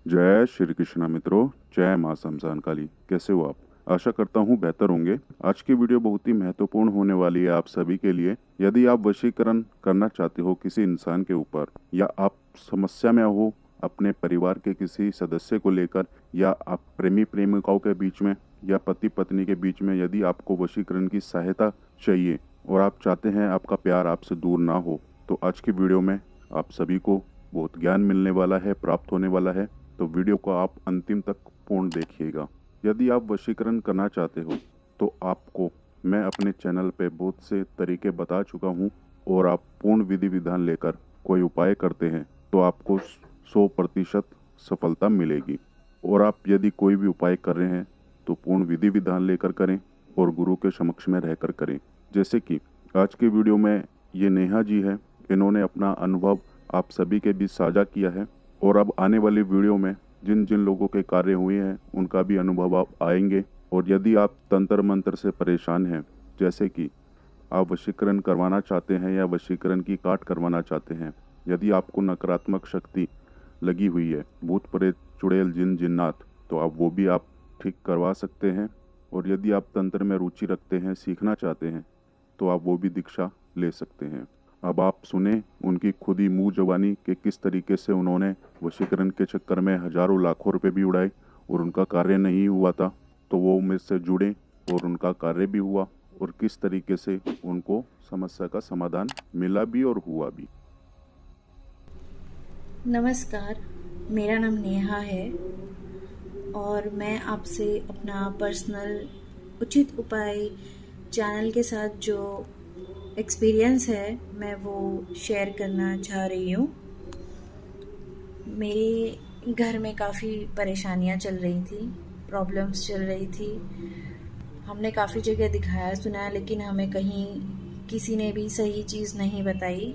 जय श्री कृष्णा मित्रों, जय माँ शमशान काली। कैसे हो आप? आशा करता हूँ बेहतर होंगे। आज की वीडियो बहुत ही महत्वपूर्ण होने वाली है आप सभी के लिए। यदि आप वशीकरण करना चाहते हो किसी इंसान के ऊपर, या आप समस्या में हो अपने परिवार के किसी सदस्य को लेकर, या आप प्रेमी प्रेमिकाओं के बीच में, या पति पत्नी के बीच में, यदि आपको वशीकरण की सहायता चाहिए और आप चाहते हैं आपका प्यार आपसे दूर ना हो, तो आज की वीडियो में आप सभी को बहुत ज्ञान मिलने वाला है, प्राप्त होने वाला है। तो वीडियो को आप अंतिम तक पूर्ण देखिएगा। यदि आप वशीकरण करना चाहते हो तो आपको मैं अपने चैनल पे बहुत से तरीके बता चुका हूँ, और आप पूर्ण विधि विधान लेकर कोई उपाय करते हैं तो आपको 100% सफलता मिलेगी। और आप यदि कोई भी उपाय कर रहे हैं तो पूर्ण विधि विधान लेकर करें और गुरु के समक्ष में रहकर करें। जैसे कि आज की वीडियो में ये नेहा जी है, इन्होंने अपना अनुभव आप सभी के बीच साझा किया है, और अब आने वाली वीडियो में जिन जिन लोगों के कार्य हुए हैं उनका भी अनुभव आप आएंगे। और यदि आप तंत्र मंत्र से परेशान हैं, जैसे कि आप वशीकरण करवाना चाहते हैं या वशीकरण की काट करवाना चाहते हैं, यदि आपको नकारात्मक शक्ति लगी हुई है, भूत प्रेत चुड़ैल जिन जिन्नात, तो आप वो भी आप ठीक करवा सकते हैं। और यदि आप तंत्र में रुचि रखते हैं, सीखना चाहते हैं, तो आप वो भी दीक्षा ले सकते हैं। अब आप सुने उनकी खुद ही मुँह जबानी कि किस तरीके से उन्होंने वशीकरण के चक्कर में हजारों लाखों रुपए भी उड़ाए और उनका कार्य नहीं हुआ था। तो वो मुझसे जुड़े और उनका कार्य भी हुआ, और किस तरीके से उनको समस्या का समाधान मिला भी और हुआ भी। नमस्कार, मेरा नाम नेहा है और मैं आपसे अपना पर्सनल उचित उपाय चैनल के साथ जो एक्सपीरियंस है मैं वो शेयर करना चाह रही हूँ। मेरे घर में काफ़ी परेशानियाँ चल रही थी, प्रॉब्लम्स चल रही थी। हमने काफ़ी जगह दिखाया सुना, लेकिन हमें कहीं किसी ने भी सही चीज़ नहीं बताई।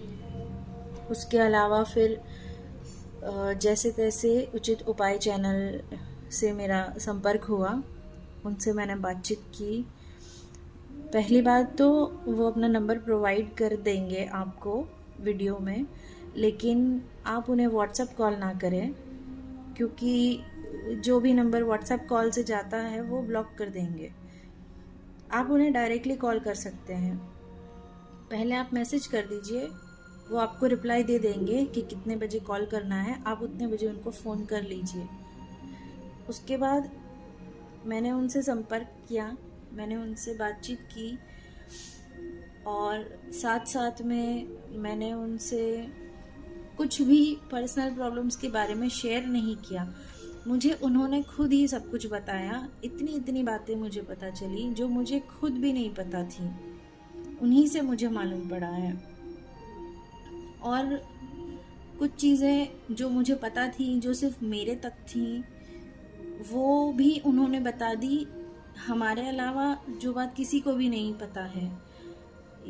उसके अलावा फिर जैसे तैसे उचित उपाय चैनल से मेरा संपर्क हुआ, उनसे मैंने बातचीत की। पहली बात तो वो अपना नंबर प्रोवाइड कर देंगे आपको वीडियो में, लेकिन आप उन्हें व्हाट्सएप कॉल ना करें, क्योंकि जो भी नंबर व्हाट्सएप कॉल से जाता है वो ब्लॉक कर देंगे। आप उन्हें डायरेक्टली कॉल कर सकते हैं। पहले आप मैसेज कर दीजिए, वो आपको रिप्लाई दे देंगे कि कितने बजे कॉल करना है, आप उतने बजे उनको फ़ोन कर लीजिए। उसके बाद मैंने उनसे संपर्क किया, मैंने उनसे बातचीत की, और साथ साथ में मैंने उनसे कुछ भी पर्सनल प्रॉब्लम्स के बारे में शेयर नहीं किया। मुझे उन्होंने खुद ही सब कुछ बताया। इतनी इतनी बातें मुझे पता चली जो मुझे खुद भी नहीं पता थी, उन्हीं से मुझे मालूम पड़ा है। और कुछ चीज़ें जो मुझे पता थी, जो सिर्फ मेरे तक थी, वो भी उन्होंने बता दी। हमारे अलावा जो बात किसी को भी नहीं पता है,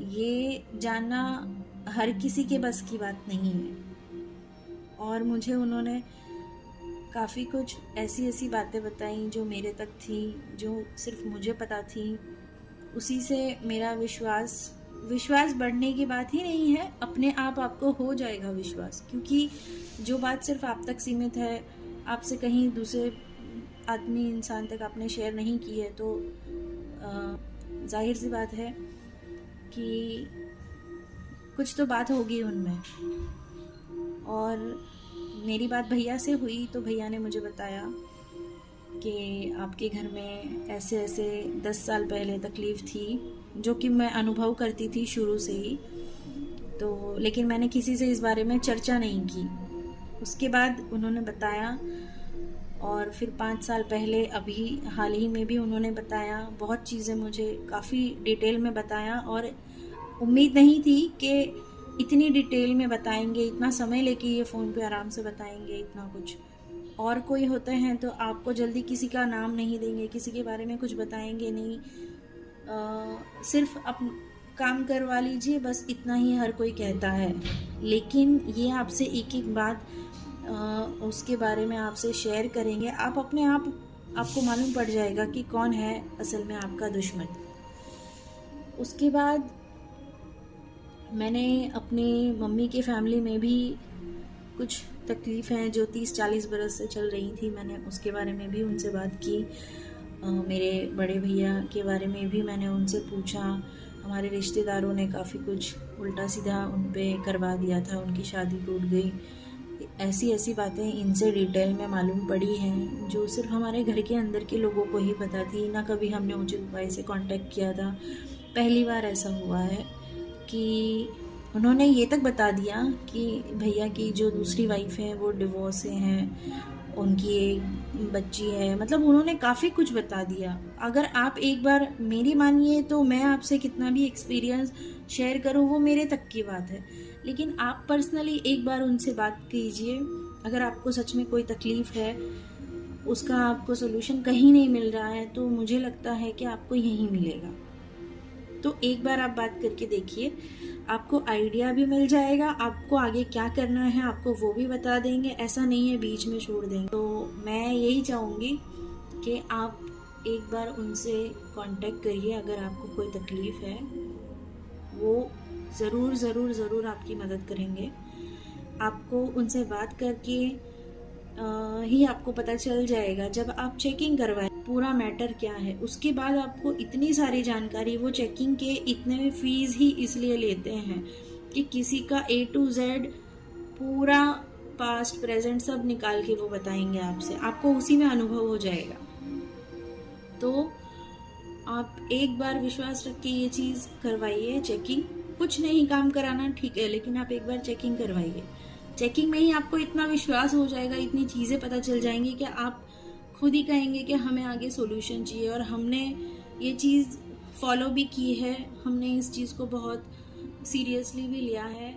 ये जानना हर किसी के बस की बात नहीं है। और मुझे उन्होंने काफ़ी कुछ ऐसी ऐसी बातें बताई जो मेरे तक थी, जो सिर्फ मुझे पता थी। उसी से मेरा विश्वास बढ़ने की बात ही नहीं है, अपने आप आपको हो जाएगा विश्वास। क्योंकि जो बात सिर्फ आप तक सीमित है, आपसे कहीं दूसरे आदमी इंसान तक आपने शेयर नहीं की है, तो जाहिर सी बात है कि कुछ तो बात होगी उनमें। और मेरी बात भैया से हुई तो भैया ने मुझे बताया कि आपके घर में ऐसे ऐसे 10 साल पहले तकलीफ़ थी, जो कि मैं अनुभव करती थी शुरू से ही, तो लेकिन मैंने किसी से इस बारे में चर्चा नहीं की। उसके बाद उन्होंने बताया, और फिर 5 साल पहले अभी हाल ही में भी उन्होंने बताया। बहुत चीज़ें मुझे काफ़ी डिटेल में बताया, और उम्मीद नहीं थी कि इतनी डिटेल में बताएंगे, इतना समय लेके ये फ़ोन पे आराम से बताएंगे इतना कुछ। और कोई होते हैं तो आपको जल्दी किसी का नाम नहीं देंगे, किसी के बारे में कुछ बताएंगे नहीं, सिर्फ काम करवा लीजिए, बस इतना ही हर कोई कहता है। लेकिन ये आपसे एक एक बात उसके बारे में आपसे शेयर करेंगे, आप अपने आप आपको मालूम पड़ जाएगा कि कौन है असल में आपका दुश्मन। उसके बाद मैंने अपनी मम्मी के फैमिली में भी कुछ तकलीफ़ हैं जो 30-40 बरस से चल रही थी, मैंने उसके बारे में भी उनसे बात की। मेरे बड़े भैया के बारे में भी मैंने उनसे पूछा। हमारे रिश्तेदारों ने काफ़ी कुछ उल्टा सीधा उन पे करवा दिया था, उनकी शादी टूट गई। ऐसी ऐसी बातें इनसे डिटेल में मालूम पड़ी हैं जो सिर्फ हमारे घर के अंदर के लोगों को ही पता थी, ना कभी हमने उचित उपाय से कांटेक्ट किया था। पहली बार ऐसा हुआ है कि उन्होंने ये तक बता दिया कि भैया की जो दूसरी वाइफ है वो डिवोर्स से हैं, उनकी एक बच्ची है, मतलब उन्होंने काफ़ी कुछ बता दिया। अगर आप एक बार मेरी मानिए तो मैं आपसे कितना भी एक्सपीरियंस शेयर करूँ वो मेरे तक की बात है, लेकिन आप पर्सनली एक बार उनसे बात कीजिए। अगर आपको सच में कोई तकलीफ़ है, उसका आपको सोल्यूशन कहीं नहीं मिल रहा है, तो मुझे लगता है कि आपको यहीं मिलेगा। तो एक बार आप बात करके देखिए, आपको आइडिया भी मिल जाएगा, आपको आगे क्या करना है आपको वो भी बता देंगे, ऐसा नहीं है बीच में छोड़ देंगे। तो मैं यही चाहूँगी कि आप एक बार उनसे कांटेक्ट करिए। अगर आपको कोई तकलीफ़ है वो ज़रूर ज़रूर ज़रूर आपकी मदद करेंगे। आपको उनसे बात करके ही आपको पता चल जाएगा, जब आप चेकिंग करवाएं पूरा मैटर क्या है, उसके बाद आपको इतनी सारी जानकारी, वो चेकिंग के इतने फीस ही इसलिए लेते हैं कि किसी का A to Z पूरा पास्ट प्रेजेंट सब निकाल के वो बताएंगे आपसे, आपको उसी में अनुभव हो जाएगा। तो आप एक बार विश्वास रख के ये चीज़ करवाइए, चेकिंग। कुछ नहीं काम कराना ठीक है, लेकिन आप एक बार चेकिंग करवाइए। चेकिंग में ही आपको इतना विश्वास हो जाएगा, इतनी चीज़ें पता चल जाएंगी कि आप खुद ही कहेंगे कि हमें आगे सॉल्यूशन चाहिए। और हमने ये चीज़ फॉलो भी की है, हमने इस चीज़ को बहुत सीरियसली भी लिया है।